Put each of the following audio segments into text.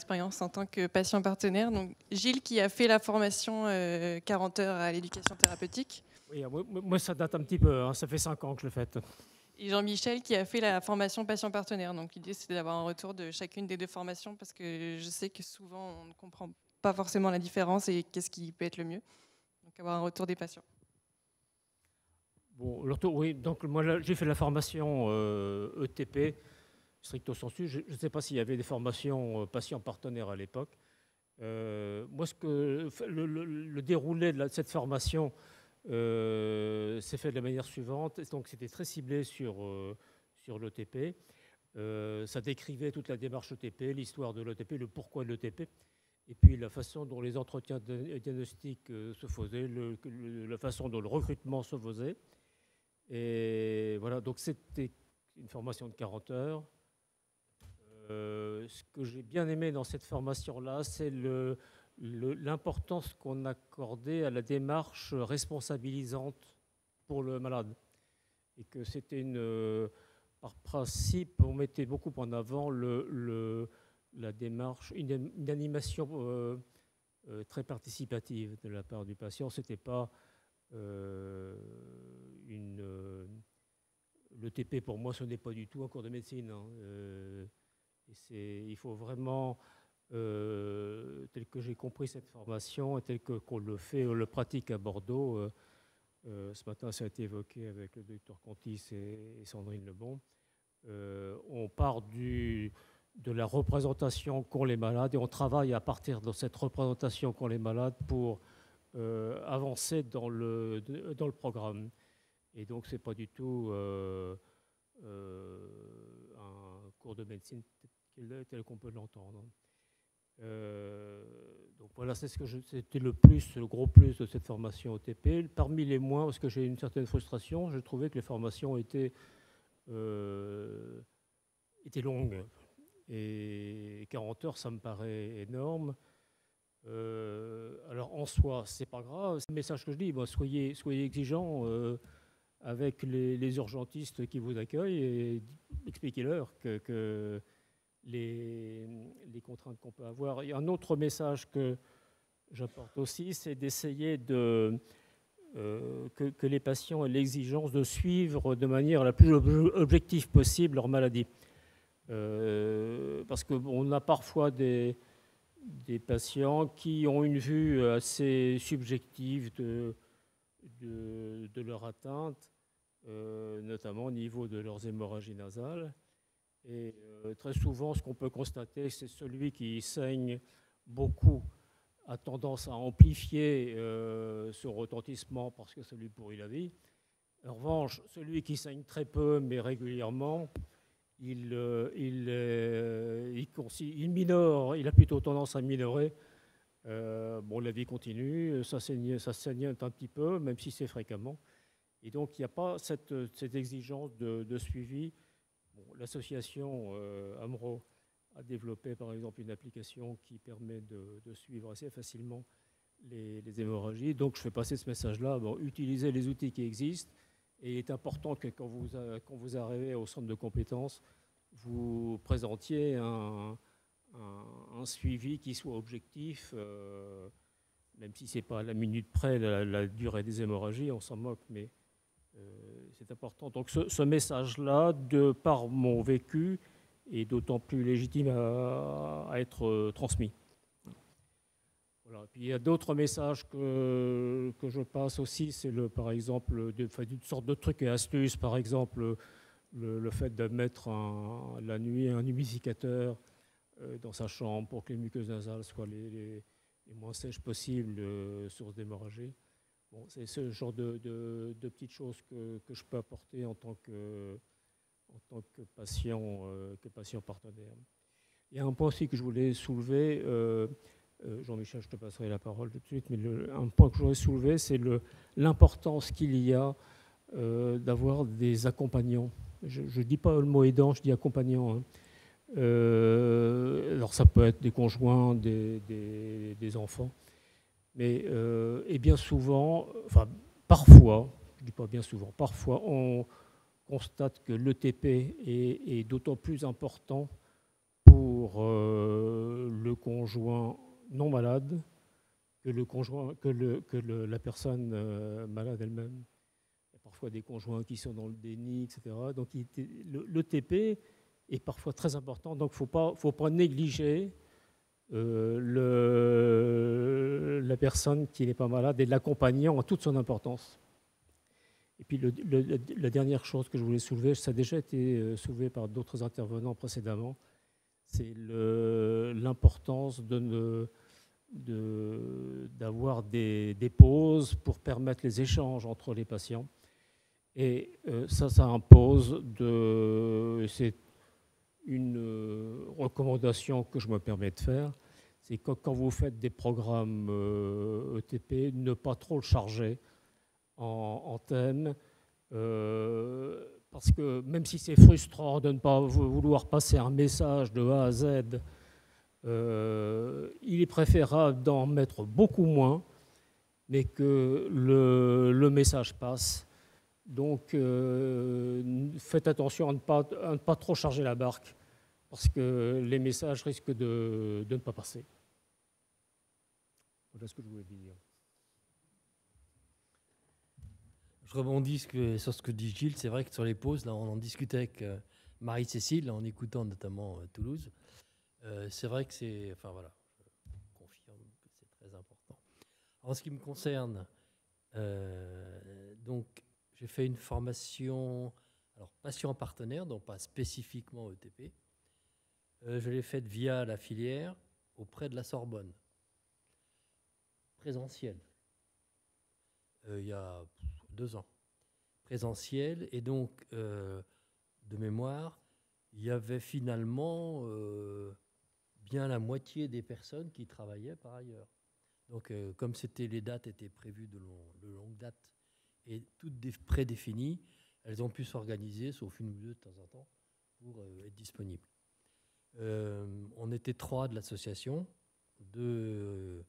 expérience en tant que patient partenaire. Donc, Gilles qui a fait la formation 40 heures à l'éducation thérapeutique. Oui, moi, ça date un petit peu, hein, ça fait 5 ans que je le fais. Et Jean-Michel qui a fait la formation patient partenaire. Donc l'idée c'était d'avoir un retour de chacune des deux formations parce que je sais que souvent on ne comprend pas forcément la différence et qu'est-ce qui peut être le mieux. Donc avoir un retour des patients. Bon, le retour, oui, donc moi j'ai fait la formation ETP, stricto sensu. Je ne sais pas s'il y avait des formations patients partenaires à l'époque. Moi, le déroulé de cette formation s'est fait de la manière suivante. Donc, c'était très ciblé sur l'ETP. Ça décrivait toute la démarche ETP, l'histoire de l'ETP, le pourquoi de l'ETP, et puis la façon dont les entretiens diagnostiques se faisaient, la façon dont le recrutement se faisait. Et voilà, donc c'était une formation de 40 heures. Ce que j'ai bien aimé dans cette formation-là, c'est l'importance qu'on accordait à la démarche responsabilisante pour le malade. Et que c'était par principe, on mettait beaucoup en avant la démarche, une animation très participative de la part du patient. C'était pas le TP pour moi, ce n'est pas du tout un cours de médecine. Hein. Il faut vraiment, tel que j'ai compris cette formation et tel qu'on le pratique à Bordeaux, ce matin ça a été évoqué avec le docteur Contis et Sandrine Lebon, on part de la représentation qu'ont les malades et on travaille à partir de cette représentation qu'ont les malades pour avancer dans le programme. Et donc, ce n'est pas du tout un cours de médecine tel qu'on peut l'entendre. Donc voilà, c'était le gros plus de cette formation OTP. Parmi les moins, parce que j'ai une certaine frustration, je trouvais que les formations étaient longues. Et 40 heures, ça me paraît énorme. Alors en soi, c'est pas grave. C'est le message que je dis, soyez exigeants avec les urgentistes qui vous accueillent et expliquez-leur que les contraintes qu'on peut avoir. Il y a un autre message que j'apporte aussi, c'est d'essayer que les patients aient l'exigence de suivre de manière la plus objective possible leur maladie. Parce qu'on a parfois des patients qui ont une vue assez subjective de leur atteinte, notamment au niveau de leurs hémorragies nasales. Et très souvent, ce qu'on peut constater, c'est celui qui saigne beaucoup a tendance à amplifier ce retentissement parce que ça lui pourrit la vie. En revanche, celui qui saigne très peu mais régulièrement, il minore, il a plutôt tendance à minorer. La vie continue, ça saigne un petit peu, même si c'est fréquemment. Et donc, il n'y a pas cette exigence de suivi. Bon, l'association AMRO a développé, par exemple, une application qui permet de suivre assez facilement les hémorragies. Donc, je fais passer ce message-là. Bon, utilisez les outils qui existent. Et il est important que quand vous arrivez au centre de compétences, vous présentiez un suivi qui soit objectif, même si ce n'est pas à la minute près la durée des hémorragies, on s'en moque, mais c'est important. Donc ce message-là, de par mon vécu, est d'autant plus légitime à être transmis. Voilà. Puis il y a d'autres messages que je passe aussi, c'est par exemple d'une sorte de truc et astuce, par exemple le fait de mettre la nuit un humidificateur dans sa chambre pour que les muqueuses nasales soient les moins sèches possibles, source d'hémorragie. Bon, c'est ce genre de petites choses que je peux apporter en tant que patient partenaire. Il y a un point aussi que je voulais soulever, Jean-Michel, je te passerai la parole tout de suite, mais un point que je voudrais soulever, c'est l'importance qu'il y a d'avoir des accompagnants. Je ne dis pas le mot aidant, je dis accompagnant. Hein. Alors ça peut être des conjoints, des enfants, mais et bien souvent, enfin parfois, je ne dis pas bien souvent, parfois on constate que l'ETP est d'autant plus important pour le conjoint non malade que la personne malade elle-même. Il y a parfois des conjoints qui sont dans le déni, etc. Donc le TP est parfois très important. Donc il ne faut pas négliger la personne qui n'est pas malade et l'accompagner en toute son importance. Et puis la dernière chose que je voulais soulever, ça a déjà été soulevé par d'autres intervenants précédemment, c'est l'importance d'avoir des pauses pour permettre les échanges entre les patients. Et ça impose c'est une recommandation que je me permets de faire, c'est que quand vous faites des programmes ETP, ne pas trop le charger en thème, parce que même si c'est frustrant de ne pas vouloir passer un message de A à Z, il est préférable d'en mettre beaucoup moins, mais que le message passe. Donc, faites attention à ne pas trop charger la barque, parce que les messages risquent de ne pas passer. Voilà ce que je voulais dire. Je rebondis sur ce que dit Gilles. C'est vrai que sur les pauses, là, on en discutait avec Marie-Cécile, en écoutant notamment Toulouse. C'est vrai que c'est... Enfin voilà, je confirme que c'est très important. En ce qui me concerne, donc, j'ai fait une formation, alors patient partenaire, donc pas spécifiquement ETP. Je l'ai faite via la filière auprès de la Sorbonne, présentielle, il y a 2 ans, présentielle. Et donc, de mémoire, il y avait finalement bien la moitié des personnes qui travaillaient par ailleurs. Donc, comme les dates étaient prévues de longue date et toutes prédéfinies, elles ont pu s'organiser, sauf une ou deux de temps en temps, pour être disponibles. On était 3 de l'association, 2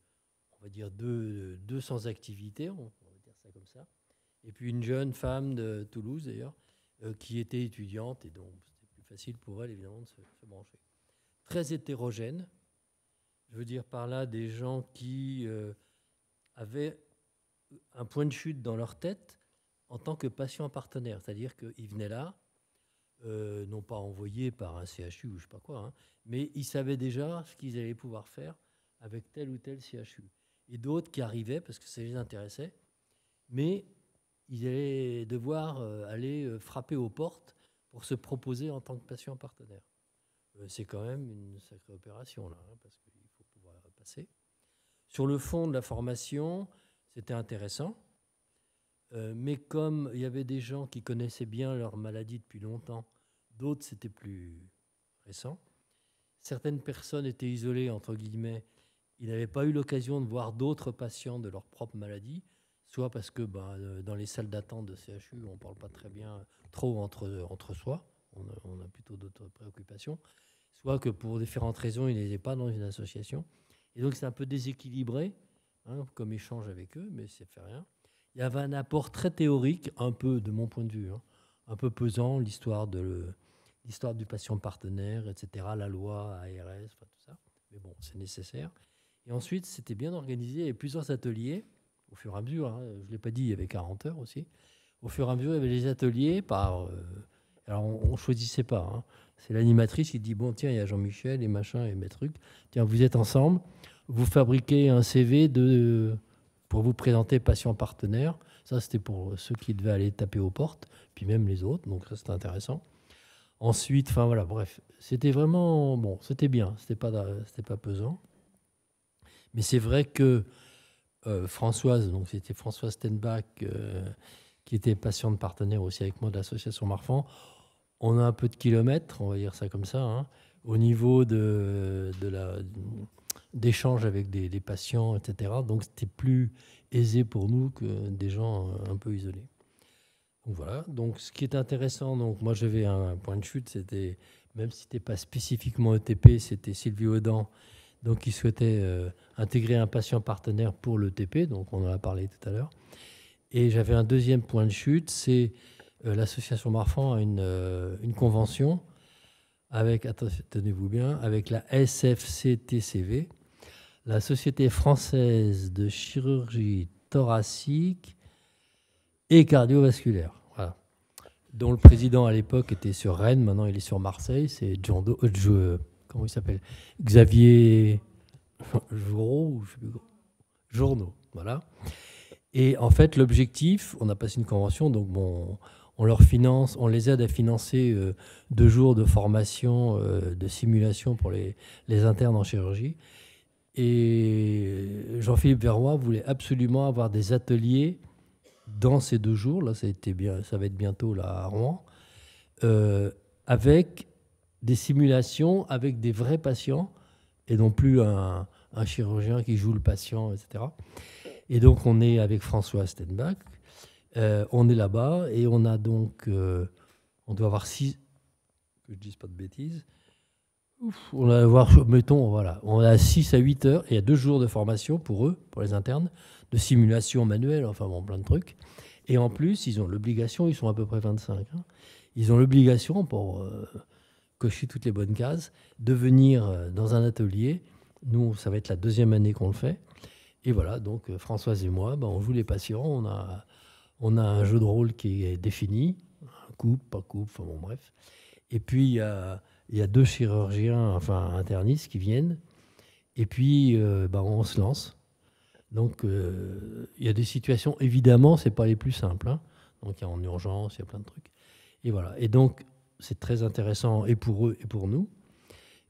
sans activité, on va dire ça comme ça, et puis une jeune femme de Toulouse d'ailleurs, qui était étudiante, et donc c'était plus facile pour elle évidemment de se brancher. Très hétérogène, je veux dire par là des gens qui avaient un point de chute dans leur tête en tant que patient partenaire, c'est-à-dire qu'ils venaient là, non pas envoyés par un CHU ou je ne sais pas quoi, hein, mais ils savaient déjà ce qu'ils allaient pouvoir faire avec tel ou tel CHU. Et d'autres qui arrivaient parce que ça les intéressait, mais ils allaient devoir aller frapper aux portes pour se proposer en tant que patient partenaire. C'est quand même une sacrée opération, là, hein, parce qu'il faut pouvoir passer. Sur le fond de la formation, c'était intéressant, mais comme il y avait des gens qui connaissaient bien leur maladie depuis longtemps, d'autres c'était plus récent. Certaines personnes étaient isolées, entre guillemets. Ils n'avaient pas eu l'occasion de voir d'autres patients de leur propre maladie, soit parce que dans les salles d'attente de CHU, on ne parle pas très bien trop entre soi, on a plutôt d'autres préoccupations, soit que pour différentes raisons, ils n'étaient pas dans une association. Et donc c'est un peu déséquilibré, hein, comme échange avec eux, mais ça ne fait rien. Il y avait un apport très théorique, un peu de mon point de vue, hein, un peu pesant, l'histoire du patient partenaire, etc., la loi, ARS, enfin, tout ça. Mais bon, c'est nécessaire. Et ensuite, c'était bien organisé. Il y avait plusieurs ateliers, au fur et à mesure. Hein, je ne l'ai pas dit, il y avait 40 heures aussi. Au fur et à mesure, il y avait les ateliers par... alors, on ne choisissait pas. Hein. C'est l'animatrice qui dit, bon, tiens, il y a Jean-Michel et machin et mes trucs. Tiens, vous êtes ensemble. Vous fabriquez un CV pour vous présenter patient partenaire. Ça, c'était pour ceux qui devaient aller taper aux portes, puis même les autres. Donc, ça, c'était intéressant. Ensuite, enfin voilà, bref, c'était vraiment bon, c'était bien, c'était pas pesant. Mais c'est vrai que Françoise, donc c'était Françoise Stenbach, qui était patiente partenaire aussi avec moi de l'association Marfan, on a un peu de kilomètres, on va dire ça comme ça, hein, au niveau d'échanges avec des patients, etc. Donc c'était plus aisé pour nous que des gens un peu isolés. Donc voilà, donc ce qui est intéressant, donc moi j'avais un point de chute, c'était, même si c'était pas spécifiquement ETP, c'était Sylvie Audan, donc qui souhaitait intégrer un patient partenaire pour l'ETP, donc on en a parlé tout à l'heure. Et j'avais un deuxième point de chute, c'est l'association Marfan a une convention avec, tenez-vous bien, avec la SFCTCV, la Société française de chirurgie thoracique et cardiovasculaire, voilà, dont le président à l'époque était sur Rennes, maintenant il est sur Marseille, c'est comment il s'appelle, Xavier Journeau, voilà. Et en fait, l'objectif, on a passé une convention, donc bon, on les aide à financer 2 jours de formation, de simulation pour les internes en chirurgie. Et Jean-Philippe Verroy voulait absolument avoir des ateliers dans ces 2 jours. Là, ça va être bientôt là, à Rouen, avec des simulations avec des vrais patients et non plus un chirurgien qui joue le patient, etc. Et donc, on est avec François Stenbach. On est là-bas et on a donc... on doit avoir 6... Que je ne dise pas de bêtises. On va avoir, mettons, voilà, on a 6 à 8 heures. Et il y a 2 jours de formation pour eux, pour les internes, de simulation manuelle, enfin bon, plein de trucs. Et en plus, ils ont l'obligation, ils sont à peu près 25, hein, ils ont l'obligation, pour cocher toutes les bonnes cases, de venir dans un atelier. Nous, ça va être la 2e année qu'on le fait. Et voilà, donc Françoise et moi, on joue les patients, on a un jeu de rôle qui est défini, couple, pas couple, enfin bon, bref. Et puis, il y a 2 chirurgiens, enfin internistes qui viennent, et puis on se lance. Donc, il y a des situations, évidemment, ce n'est pas les plus simples, hein. Donc, il y a en urgence, il y a plein de trucs. Et voilà, et donc, c'est très intéressant, et pour eux, et pour nous.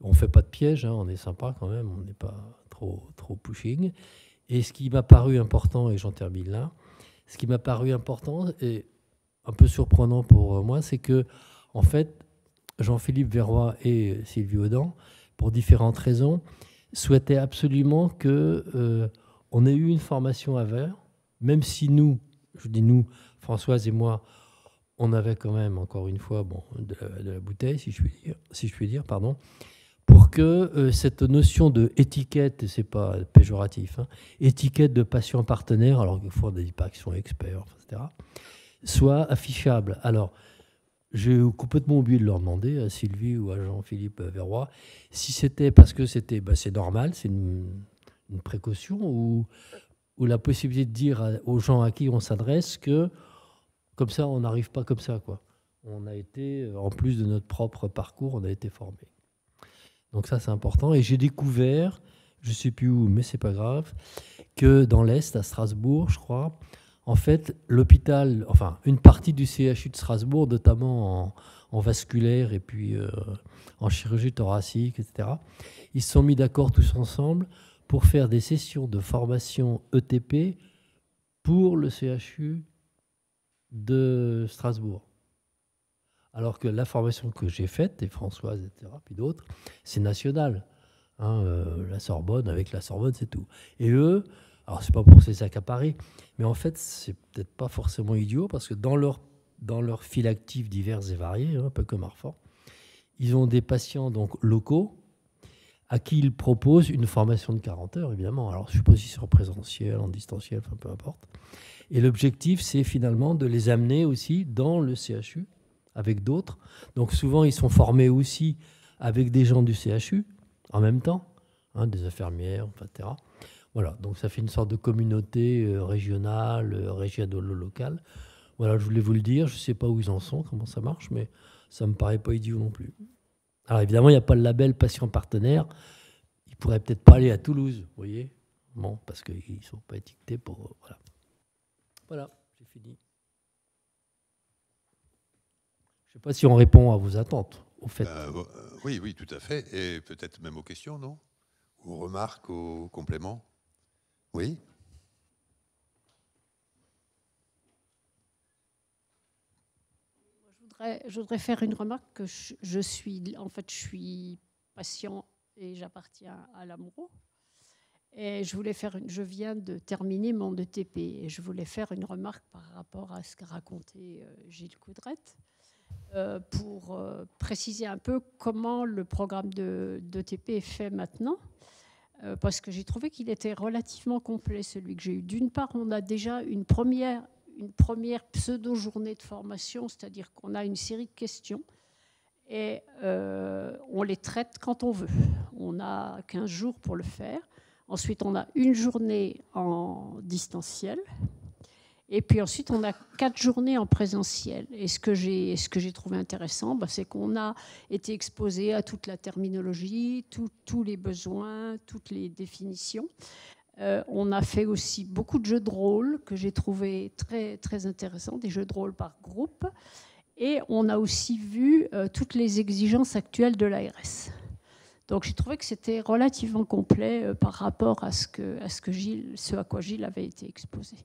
On ne fait pas de piège, hein, on est sympa quand même, on n'est pas trop pushing. Et ce qui m'a paru important, et j'en termine là, ce qui m'a paru important et un peu surprenant pour moi, c'est que, en fait, Jean-Philippe Verroy et Sylvie Audan, pour différentes raisons, souhaitaient absolument qu'on ait eu une formation à verre, même si nous, je dis nous, Françoise et moi, on avait quand même, encore une fois, de la bouteille, si je puis dire, pardon, pour que cette notion de étiquette, et c'est pas péjoratif, hein, étiquette de patient partenaire, alors qu'il faut des pas qui sont experts, etc., soit affichable. Alors, j'ai complètement oublié de leur demander à Sylvie ou à Jean-Philippe Verroy si c'était parce que c'est normal, c'est une précaution, ou la possibilité de dire aux gens à qui on s'adresse que comme ça, on n'arrive pas comme ça, quoi. On a été, en plus de notre propre parcours, on a été formé. Donc ça, c'est important. Et j'ai découvert, je ne sais plus où, mais ce n'est pas grave, que dans l'Est, à Strasbourg, je crois, en fait, l'hôpital, enfin, une partie du CHU de Strasbourg, notamment en vasculaire et puis en chirurgie thoracique, etc., ils se sont mis d'accord tous ensemble pour faire des sessions de formation ETP pour le CHU de Strasbourg. Alors que la formation que j'ai faite, et Françoise, etc., puis d'autres, c'est national. Hein, la Sorbonne, avec la Sorbonne, c'est tout. Et eux, alors c'est pas pour ces accaparer, mais en fait, c'est peut-être pas forcément idiot, parce que dans leur fil actif divers et variés, hein, un peu comme Arfort, ils ont des patients donc locaux à qui ils proposent une formation de 40 heures, évidemment. Alors, je suppose qu'ils sont en présentiel, en distanciel, enfin peu importe. Et l'objectif, c'est finalement de les amener aussi dans le CHU, avec d'autres. Donc souvent, ils sont formés aussi avec des gens du CHU, en même temps, hein, des infirmières, etc. Voilà, donc ça fait une sorte de communauté régionale, régionalo-locale. Voilà, je voulais vous le dire. Je ne sais pas où ils en sont, comment ça marche, mais ça ne me paraît pas idiot non plus. Alors évidemment, il n'y a pas le label patient partenaire. Ils ne pourraient peut-être pas aller à Toulouse, vous voyez. Bon, parce qu'ils ne sont pas étiquetés pour... Voilà. Voilà, j'ai fini. Je ne sais pas si on répond à vos attentes, au fait. Oui, tout à fait. Et peut-être même aux questions, non? Aux remarques, aux compléments? Oui. Je voudrais faire une remarque que je suis patient et j'appartiens à l'AMRO. Et je viens de terminer mon ETP et je voulais faire une remarque par rapport à ce qu'a raconté Gilles Coudrette pour préciser un peu comment le programme d'ETP est fait maintenant. Parce que j'ai trouvé qu'il était relativement complet, celui que j'ai eu. D'une part, on a déjà une première pseudo-journée de formation, c'est-à-dire qu'on a une série de questions Et on les traite quand on veut. On a 15 jours pour le faire. Ensuite, on a une journée en distanciel. Et puis ensuite, on a 4 journées en présentiel. Et ce que j'ai trouvé intéressant, c'est qu'on a été exposé à toute la terminologie, tous les besoins, toutes les définitions. On a fait aussi beaucoup de jeux de rôle que j'ai trouvé très, très intéressants, des jeux de rôle par groupe. Et on a aussi vu toutes les exigences actuelles de l'ARS. Donc j'ai trouvé que c'était relativement complet par rapport à ce à quoi Gilles avait été exposé.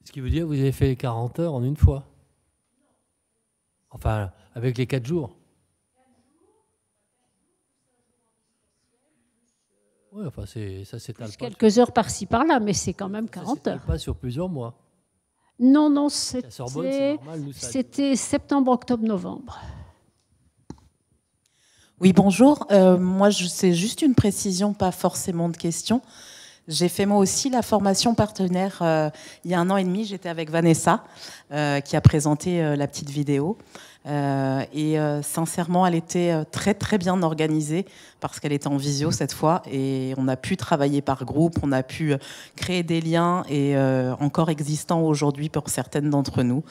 Ce qui veut dire que vous avez fait les 40 heures en une fois. Enfin, avec les 4 jours. Oui, enfin, ça s'étale pas. Quelques heures par-ci, par-là, mais c'est quand même 40 heures. Pas sur plusieurs mois. Non, c'était septembre, octobre, novembre. Oui, bonjour. Moi, c'est juste une précision, pas forcément de question. J'ai fait moi aussi la formation partenaire il y a 1 an et demi. J'étais avec Vanessa qui a présenté la petite vidéo. Et sincèrement, elle était très très bien organisée parce qu'elle était en visio cette fois et on a pu travailler par groupe, on a pu créer des liens et encore existants aujourd'hui pour certaines d'entre nous.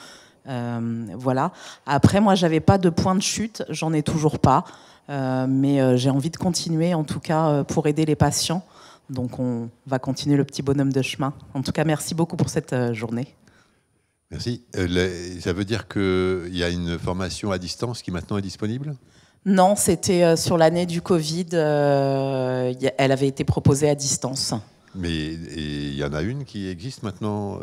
Voilà. Après, moi, j'avais pas de point de chute, j'en ai toujours pas, mais j'ai envie de continuer en tout cas pour aider les patients. Donc on va continuer le petit bonhomme de chemin. En tout cas, merci beaucoup pour cette journée. Merci. Ça veut dire qu'il y a une formation à distance qui maintenant est disponible ? Non, c'était sur l'année du Covid. Elle avait été proposée à distance. Mais il y en a une qui existe maintenant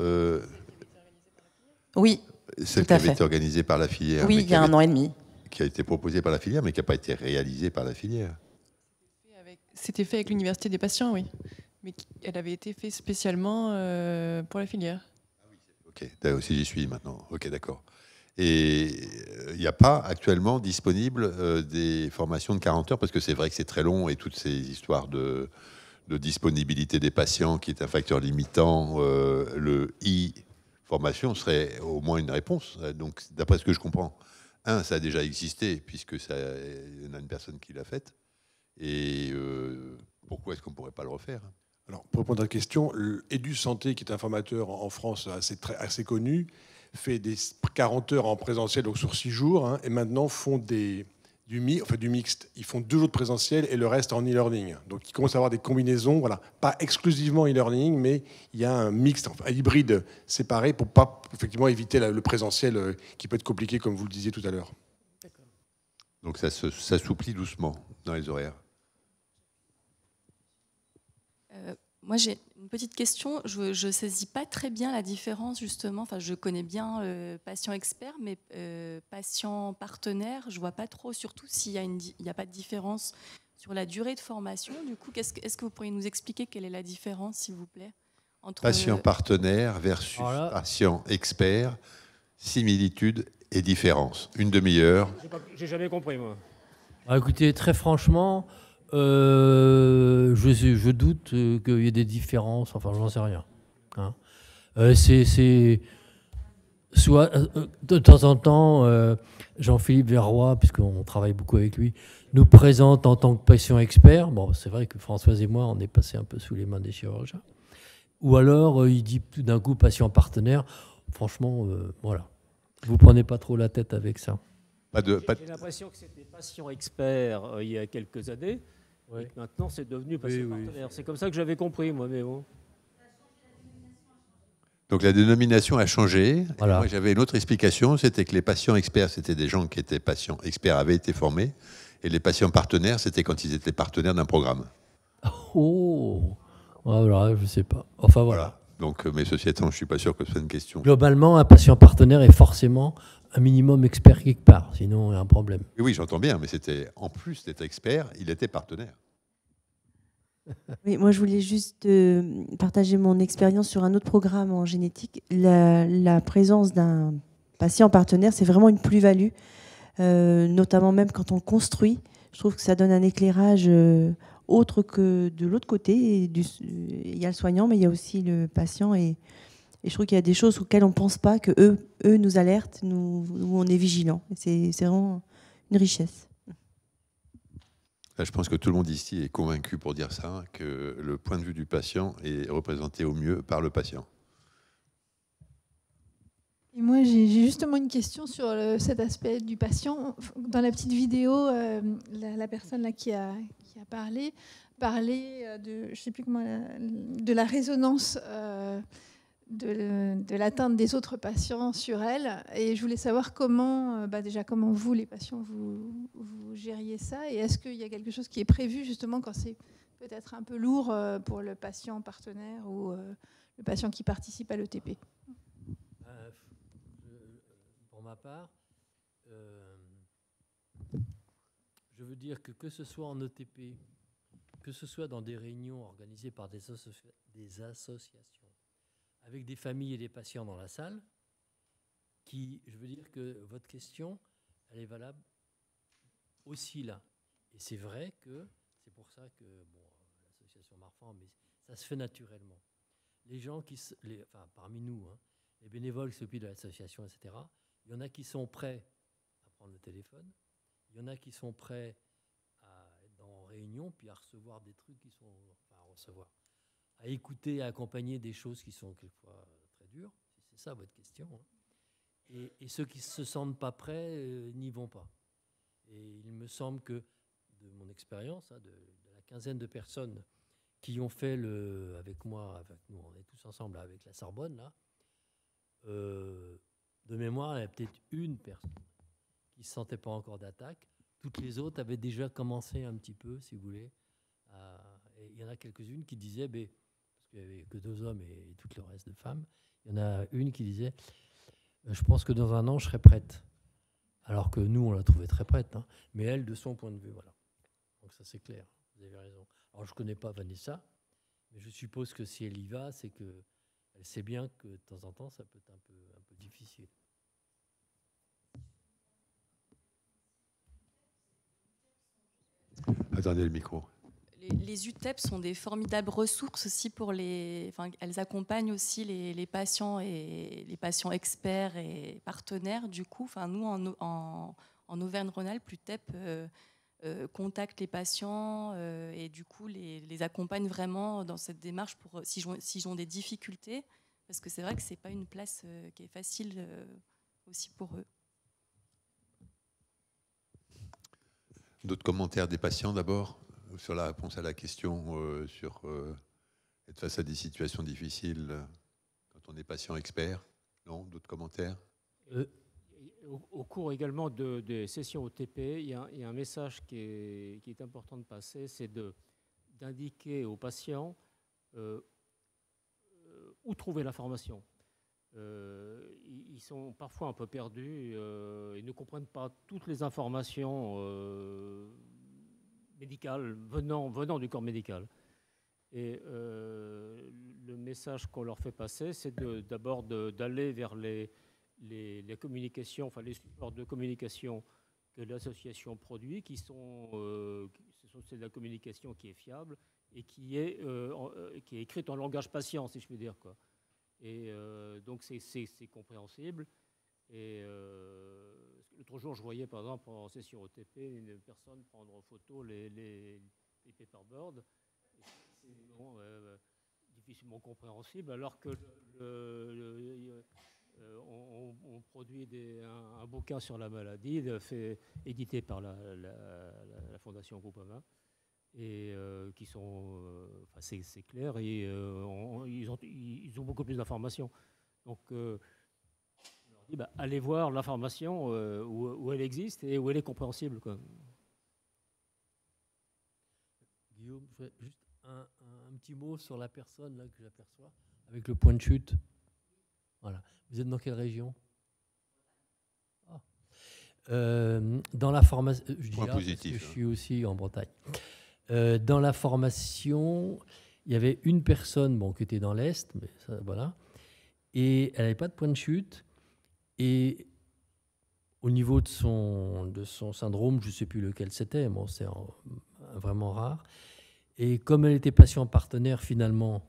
Oui, celle tout à qui avait fait. été organisée par la filière. Oui, il y a 1 an et demi. Qui a été proposée par la filière, mais qui n'a pas été réalisée par la filière. C'était fait avec l'Université des patients, oui. Mais elle avait été faite spécialement pour la filière. Ok, aussi j'y suis maintenant. Ok, d'accord. Et il n'y a pas actuellement disponible des formations de 40 heures, parce que c'est vrai que c'est très long et toutes ces histoires de disponibilité des patients qui est un facteur limitant, le e-formation serait au moins une réponse. Donc, d'après ce que je comprends, ça a déjà existé, puisque il y en a une personne qui l'a faite. Et pourquoi est-ce qu'on ne pourrait pas le refaire ? Alors, pour répondre à la question, Edu Santé, qui est un formateur en France assez connu, fait des 40 heures en présentiel, donc sur 6 jours, et maintenant font du mixte. Ils font 2 jours de présentiel et le reste en e-learning. Donc, ils commencent à avoir des combinaisons, voilà, pas exclusivement e-learning, mais il y a un mixte, un hybride séparé pour pas effectivement éviter le présentiel qui peut être compliqué, comme vous le disiez tout à l'heure. Donc, ça s'assouplit doucement dans les horaires. Moi, j'ai une petite question. Je ne saisis pas très bien la différence, justement. Enfin, je connais bien patient expert, mais patient partenaire, je ne vois pas trop, surtout s'il n'y a pas de différence sur la durée de formation. Du coup, est-ce que vous pourriez nous expliquer quelle est la différence, s'il vous plaît, entre patient partenaire versus patient expert, similitude et différence. Une demi-heure. J'ai jamais compris, moi. Écoutez, très franchement... je doute qu'il y ait des différences, enfin j'en sais rien. C'est soit de temps en temps Jean-Philippe Verroy, puisqu'on travaille beaucoup avec lui, nous présente en tant que patient expert. Bon, c'est vrai que Françoise et moi on est passé un peu sous les mains des chirurgiens. Ou alors il dit tout d'un coup patient partenaire. Franchement, voilà, vous prenez pas trop la tête avec ça. J'ai l'impression que c'était patient expert il y a quelques années. Oui. Et que maintenant, c'est devenu patient partenaire. C'est comme ça que j'avais compris, moi, mais bon. Donc la dénomination a changé. Voilà. Moi, j'avais une autre explication, c'était que les patients experts, c'était des gens qui étaient patients experts, avaient été formés, et les patients partenaires, c'était quand ils étaient partenaires d'un programme. Oh, voilà, je sais pas. Enfin voilà. Donc, mais ceci étant, je suis pas sûr que ce soit une question. Globalement, un patient partenaire est forcément un minimum expert quelque part, sinon il y a un problème. Oui, j'entends bien, mais c'était en plus d'être expert, il était partenaire. Oui, moi, je voulais juste partager mon expérience sur un autre programme en génétique. La présence d'un patient partenaire, c'est vraiment une plus-value, notamment même quand on le construit. Je trouve que ça donne un éclairage autre que de l'autre côté. Il y a le soignant, mais il y a aussi le patient. Et Et je trouve qu'il y a des choses auxquelles on ne pense pas, que eux nous alertent, où on est vigilant. C'est vraiment une richesse. Là, je pense que tout le monde ici est convaincu pour dire ça, que le point de vue du patient est représenté au mieux par le patient. Et moi, j'ai justement une question sur cet aspect du patient. Dans la petite vidéo, la personne là qui a parlé de, je sais plus comment, de la résonance de l'atteinte des autres patients sur elle. Et je voulais savoir comment, déjà comment vous, les patients, vous gériez ça. Et est-ce qu'il y a quelque chose qui est prévu justement quand c'est peut-être un peu lourd pour le patient partenaire ou le patient qui participe à l'ETP? Pour ma part, je veux dire que ce soit en ETP, que ce soit dans des réunions organisées par des associations, avec des familles et des patients dans la salle, je veux dire que votre question, elle est valable aussi là. Et c'est vrai que c'est pour ça que l'association Marfan, mais ça se fait naturellement. Les gens parmi nous, hein, les bénévoles qui s'occupent de l'association, etc., il y en a qui sont prêts à prendre le téléphone, il y en a qui sont prêts à être en réunion, puis à recevoir des trucs qui sont... à écouter, à accompagner des choses qui sont quelquefois très dures, si c'est ça votre question. Hein. Et ceux qui ne se sentent pas prêts n'y vont pas. Et il me semble que, de mon expérience, hein, de la quinzaine de personnes qui ont fait avec moi, avec nous, on est tous ensemble avec la Sorbonne, là, de mémoire, il y a peut-être une personne qui ne se sentait pas encore d'attaque. Toutes les autres avaient déjà commencé un petit peu, si vous voulez. Et il y en a quelques-unes qui disaient, parce qu'il n'y avait que 2 hommes et tout le reste de femmes, il y en a une qui disait, je pense que dans 1 an, je serai prête. Alors que nous, on la trouvait très prête. Hein. Mais elle, de son point de vue, voilà. Donc ça, c'est clair. Vous avez raison. Alors, je ne connais pas Vanessa, mais je suppose que si elle y va, c'est que elle sait bien que de temps en temps, ça peut être un peu difficile. Attendez le micro. Les UTEP sont des formidables ressources aussi pour elles accompagnent aussi les patients et les patients experts et partenaires. Du coup, nous en Auvergne-Rhône-Alpes, l'UTEP contacte les patients et du coup les accompagne vraiment dans cette démarche pour s'ils ont des difficultés, parce que c'est vrai que c'est pas une place qui est facile aussi pour eux. D'autres commentaires des patients d'abord sur la réponse à la question sur être face à des situations difficiles quand on est patient expert? Non? D'autres commentaires? Au cours également des sessions OTP, il y a un message qui est important de passer, c'est d'indiquer aux patients où trouver l'information. Ils sont parfois un peu perdus, ils ne comprennent pas toutes les informations médicales venant du corps médical. Et le message qu'on leur fait passer, c'est d'abord d'aller vers les communications, les supports de communication que l'association produit, c'est de la communication qui est fiable et qui est écrite en langage patient, si je puis dire, quoi. Et donc c'est compréhensible. Et l'autre jour, je voyais par exemple en session OTP une personne prendre en photo les paperboards. C'est difficilement compréhensible, alors que on produit un bouquin sur la maladie édité par la Fondation Groupama, et qui sont, c'est clair, et ils ont beaucoup plus d'informations. Donc, on leur dit, allez voir l'information où elle existe et où elle est compréhensible, quoi. Guillaume, juste un petit mot sur la personne là, que j'aperçois, avec le point de chute. Voilà. Vous êtes dans quelle région? Dans la formation, je dis là, positif, parce que je suis aussi en Bretagne. Dans la formation, il y avait une personne qui était dans l'Est, mais ça, voilà, et elle n'avait pas de point de chute. Et au niveau de son syndrome, je ne sais plus lequel c'était, c'est vraiment rare. Et comme elle était patient partenaire, finalement,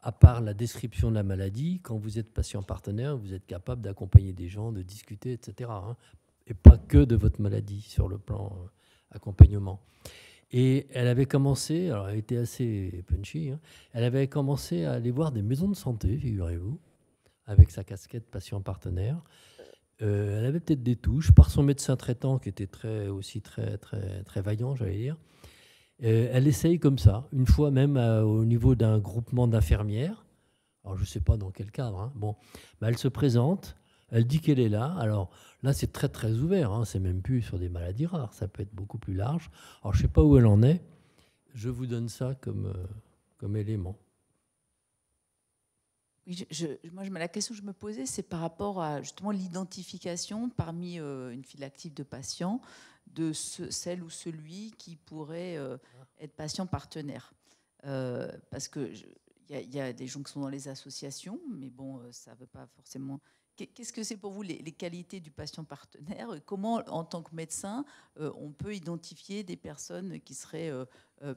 à part la description de la maladie, quand vous êtes patient partenaire, vous êtes capable d'accompagner des gens, de discuter, etc. hein, et pas que de votre maladie sur le plan accompagnement. Et elle avait commencé, alors elle était assez punchy, hein, elle avait commencé à aller voir des maisons de santé, figurez-vous, avec sa casquette patient partenaire. Elle avait peut-être des touches par son médecin traitant qui était aussi très vaillant, j'allais dire. Elle essaye comme ça, une fois même au niveau d'un groupement d'infirmières. Alors je ne sais pas dans quel cadre. Hein. Bon, bah, elle se présente, elle dit qu'elle est là. Alors là, c'est très ouvert. Hein. C'est même plus sur des maladies rares. Ça peut être beaucoup plus large. Alors je ne sais pas où elle en est. Je vous donne ça comme élément. Oui, la question que je me posais, c'est par rapport à justement l'identification parmi une file active de patients de celle ou celui qui pourrait être patient partenaire. Parce que y a des gens qui sont dans les associations, mais bon, ça ne veut pas forcément... Qu'est-ce que c'est pour vous les qualités du patient partenaire? Comment, en tant que médecin, on peut identifier des personnes qui seraient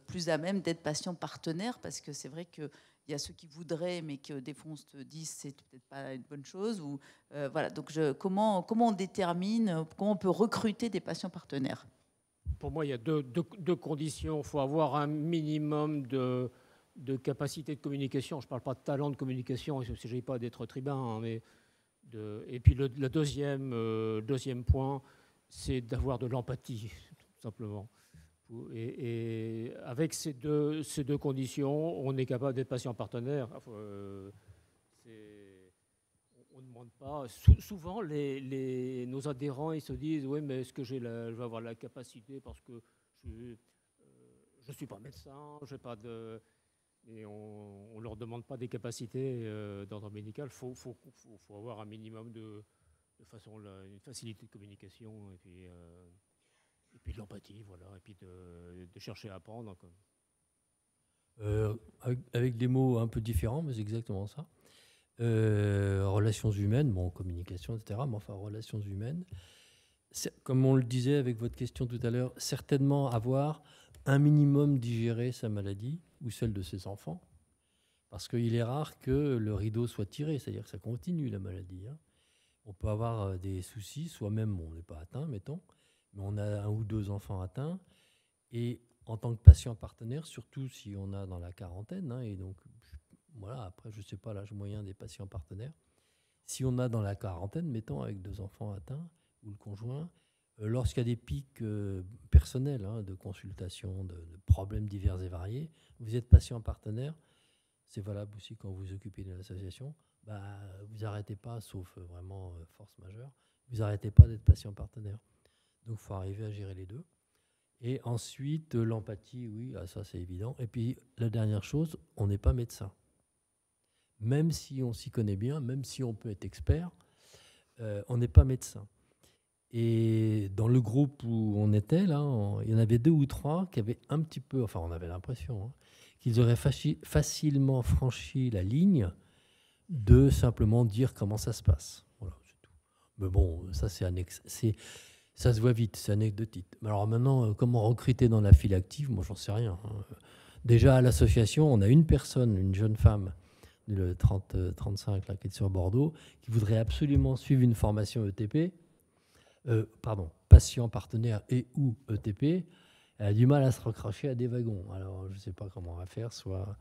plus à même d'être patient partenaire? Parce que c'est vrai qu'il y a ceux qui voudraient, mais que des fois on se dit c'est peut-être pas une bonne chose. Ou, voilà. Donc comment on détermine, comment on peut recruter des patients partenaires? Pour moi, il y a deux conditions. Il faut avoir un minimum de capacité de communication. Je ne parle pas de talent de communication, il ne s'agit pas d'être tribun, hein, mais et puis le deuxième point, c'est d'avoir de l'empathie, tout simplement. Et avec ces deux conditions, on est capable d'être patient partenaire. On ne demande pas. Souvent, nos adhérents, ils se disent « Oui, mais est-ce que je vais avoir la capacité parce que je ne suis pas médecin, j'ai pas de... » Et on ne leur demande pas des capacités d'ordre médical. Il faut avoir un minimum de façon, une facilité de communication et puis de l'empathie, voilà, et puis de chercher à apprendre. Avec des mots un peu différents, mais c'est exactement ça. Relations humaines, bon, communication, etc., mais enfin, relations humaines. Comme on le disait avec votre question tout à l'heure, certainement avoir un minimum digéré sa maladie ou celle de ses enfants, parce qu'il est rare que le rideau soit tiré, c'est-à-dire que ça continue la maladie. Hein. On peut avoir des soucis, soi-même on n'est pas atteint, mettons, mais on a 1 ou 2 enfants atteints, et en tant que patient partenaire, surtout si on a dans la quarantaine, hein, et donc voilà, après je ne sais pas l'âge moyen des patients partenaires, si on a dans la quarantaine, mettons, avec 2 enfants atteints, ou le conjoint, lorsqu'il y a des pics personnels hein, de consultation, de problèmes divers et variés, vous êtes patient partenaire, c'est valable aussi quand vous vous occupez de l'association, bah, vous n'arrêtez pas, sauf vraiment force majeure, vous n'arrêtez pas d'être patient partenaire. Donc il faut arriver à gérer les deux. Et ensuite, l'empathie, oui, ça c'est évident. Et puis la dernière chose, on n'est pas médecin. Même si on s'y connaît bien, même si on peut être expert, on n'est pas médecin. Et dans le groupe où on était, là, il y en avait 2 ou 3 qui avaient un petit peu, enfin on avait l'impression, hein, qu'ils auraient facilement franchi la ligne de simplement dire comment ça se passe. Voilà, c'est tout. Mais bon, ça ça se voit vite, c'est anecdotique. Alors maintenant, comment recruter dans la file active, moi j'en sais rien. Hein. Déjà à l'association, on a une personne, une jeune femme, le 35 là, qui est sur Bordeaux, qui voudrait absolument suivre une formation ETP. Patient partenaire et ou ETP, elle a du mal à se recracher à des wagons. Alors, je ne sais pas comment on va faire, soit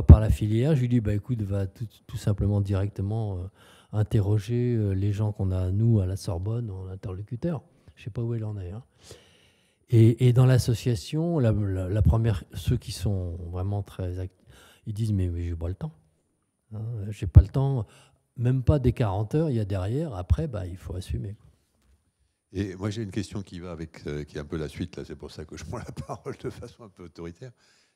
par la filière. Je lui dis, bah, écoute, va tout simplement directement interroger les gens qu'on a, nous, à la Sorbonne, en interlocuteur. Je ne sais pas où elle en est. Hein. Et dans l'association, la première, ceux qui sont vraiment très actifs, ils disent, mais je n'ai pas le temps. Hein, je n'ai pas le temps, même pas des 40 heures, il y a derrière. Après, bah, il faut assumer. Et moi, j'ai une question qui va avec, qui est un peu la suite, là, c'est pour ça que je prends la parole de façon un peu autoritaire.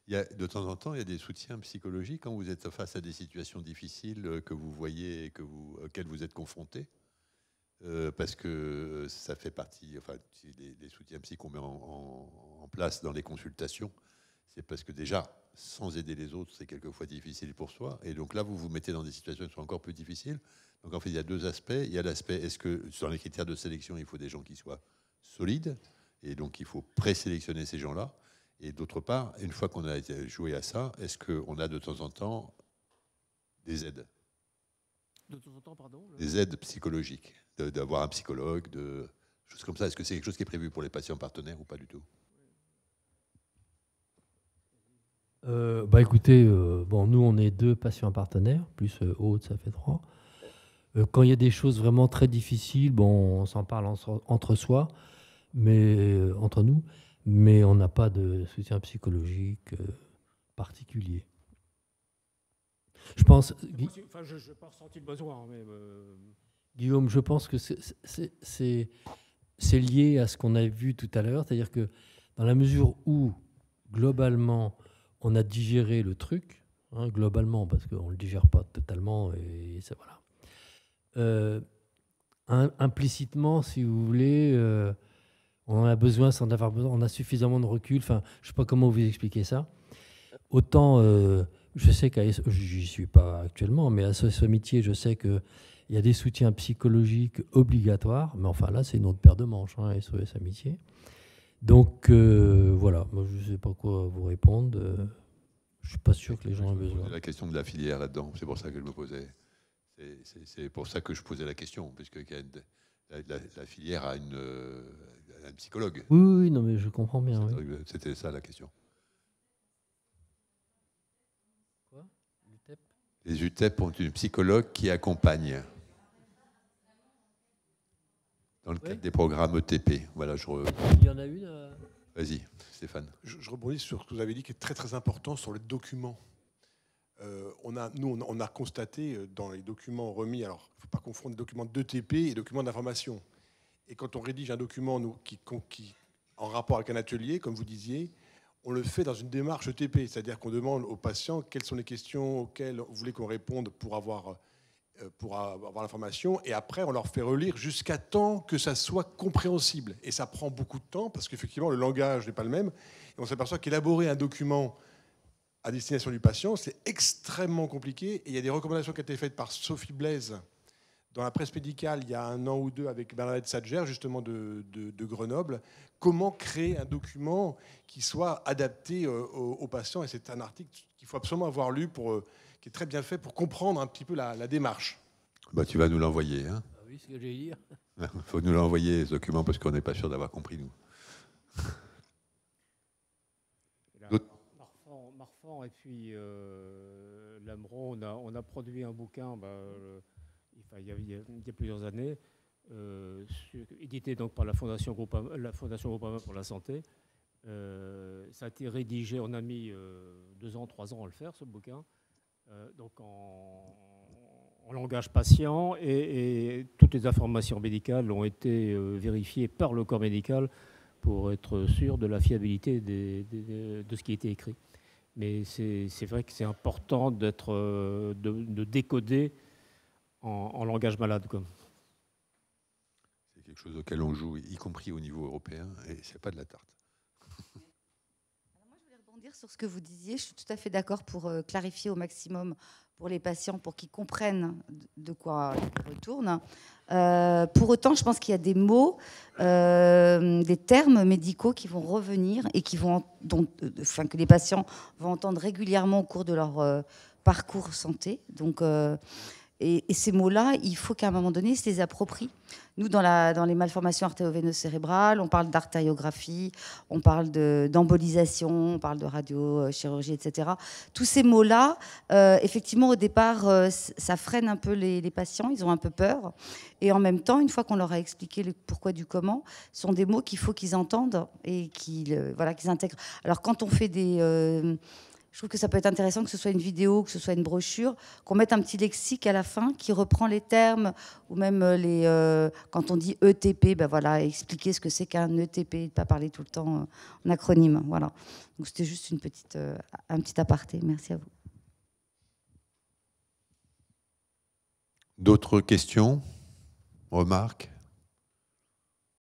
De temps en temps, il y a des soutiens psychologiques quand vous êtes face à des situations difficiles que vous voyez et auxquelles vous êtes confrontés, parce que ça fait partie, enfin, les soutiens psy qu'on met en place dans les consultations, c'est parce que déjà, sans aider les autres, c'est quelquefois difficile pour soi. Et donc là, vous vous mettez dans des situations qui sont encore plus difficiles. Donc en fait, il y a 2 aspects. Il y a l'aspect, est-ce que sur les critères de sélection, il faut des gens qui soient solides, et donc il faut présélectionner ces gens-là. Et d'autre part, une fois qu'on a joué à ça, est-ce qu'on a de temps en temps des aides. De temps en temps, pardon. Des aides psychologiques, d'avoir un psychologue, de choses comme ça. Est-ce que c'est quelque chose qui est prévu pour les patients partenaires ou pas du tout? Écoutez, bon, nous on est 2 patients partenaires, plus Aude, ça fait 3. Quand il y a des choses vraiment très difficiles, bon, on s'en parle entre soi, mais entre nous, mais on n'a pas de soutien psychologique particulier. Je pense. Enfin, je n'ai pas ressenti le besoin, mais Guillaume, je pense que c'est lié à ce qu'on a vu tout à l'heure, c'est-à-dire que dans la mesure où globalement on a digéré le truc, hein, globalement, parce qu'on ne le digère pas totalement, et ça, voilà. Implicitement, si vous voulez, on en a besoin sans en avoir besoin, on a suffisamment de recul, enfin, je ne sais pas comment vous expliquer ça. Autant, je sais j'y suis pas actuellement, mais à SOS Amitié, je sais qu'il y a des soutiens psychologiques obligatoires, mais enfin là, c'est une autre paire de manches, hein, SOS Amitié. Donc voilà, moi je ne sais pas quoi vous répondre. Je ne suis pas sûr que les gens aient besoin. La question de la filière là-dedans, c'est pour ça que je me posais. C'est pour ça que je posais la question, puisque la filière a un psychologue. Oui, non, mais je comprends bien. Oui. C'était ça la question. Quoi? l'UTEP? Les UTEP ont une psychologue qui accompagne. Dans le cadre des programmes ETP. Voilà, Il y en a une. Vas-y, Stéphane. Je rebondis sur ce que vous avez dit, qui est très très important sur les documents. On a constaté dans les documents remis, alors il ne faut pas confondre documents d'ETP et documents d'information. Et quand on rédige un document qui en rapport avec un atelier, comme vous disiez, on le fait dans une démarche ETP, c'est-à-dire qu'on demande aux patients quelles sont les questions auxquelles vous voulez qu'on réponde pour avoir l'information, et après on leur fait relire jusqu'à temps que ça soit compréhensible. Et ça prend beaucoup de temps parce qu'effectivement le langage n'est pas le même, et on s'aperçoit qu'élaborer un document à destination du patient, c'est extrêmement compliqué, et il y a des recommandations qui ont été faites par Sophie Blaise dans la presse médicale il y a 1 an ou 2 avec Bernadette Sadger, justement de Grenoble, comment créer un document qui soit adapté aux patients, et c'est un article qu'il faut absolument avoir lu qui est très bien fait pour comprendre un petit peu la démarche. Bah, tu vas nous l'envoyer. Hein. Ah oui, c'est ce que j'allais dire. Il faut nous l'envoyer, ce document, parce qu'on n'est pas sûr d'avoir compris, nous. Marfan et puis Lameron, on a produit un bouquin il y a plusieurs années, édité donc par la Fondation Groupama pour la santé. Ça a été rédigé, on a mis 2 ans, 3 ans à le faire, ce bouquin. Donc en langage patient, et toutes les informations médicales ont été vérifiées par le corps médical pour être sûr de la fiabilité de ce qui a été écrit. Mais c'est vrai que c'est important de décoder en langage malade. C'est quelque chose auquel on joue, y compris au niveau européen, et c'est pas de la tarte. Moi, je voulais rebondir sur ce que vous disiez. Je suis tout à fait d'accord pour clarifier au maximum pour les patients, pour qu'ils comprennent de quoi ils retournent. Pour autant, je pense qu'il y a des mots, des termes médicaux qui vont revenir et que les patients vont entendre régulièrement au cours de leur parcours santé. Donc, et ces mots-là, il faut qu'à un moment donné, ils se les approprient. Nous, dans les malformations artério-veineuses cérébrales, on parle d'artériographie, on parle d'embolisation, on parle de radiochirurgie, etc. Tous ces mots-là, effectivement, au départ, ça freine un peu les patients, ils ont un peu peur. Et en même temps, une fois qu'on leur a expliqué le pourquoi du comment, ce sont des mots qu'il faut qu'ils entendent et qu'ils intègrent. Alors, quand on fait je trouve que ça peut être intéressant que ce soit une vidéo, que ce soit une brochure, qu'on mette un petit lexique à la fin qui reprend les termes, ou même quand on dit ETP, expliquer ce que c'est qu'un ETP, ne pas parler tout le temps en acronyme. Voilà. Donc c'était juste un petit aparté. Merci à vous. D'autres questions, remarques?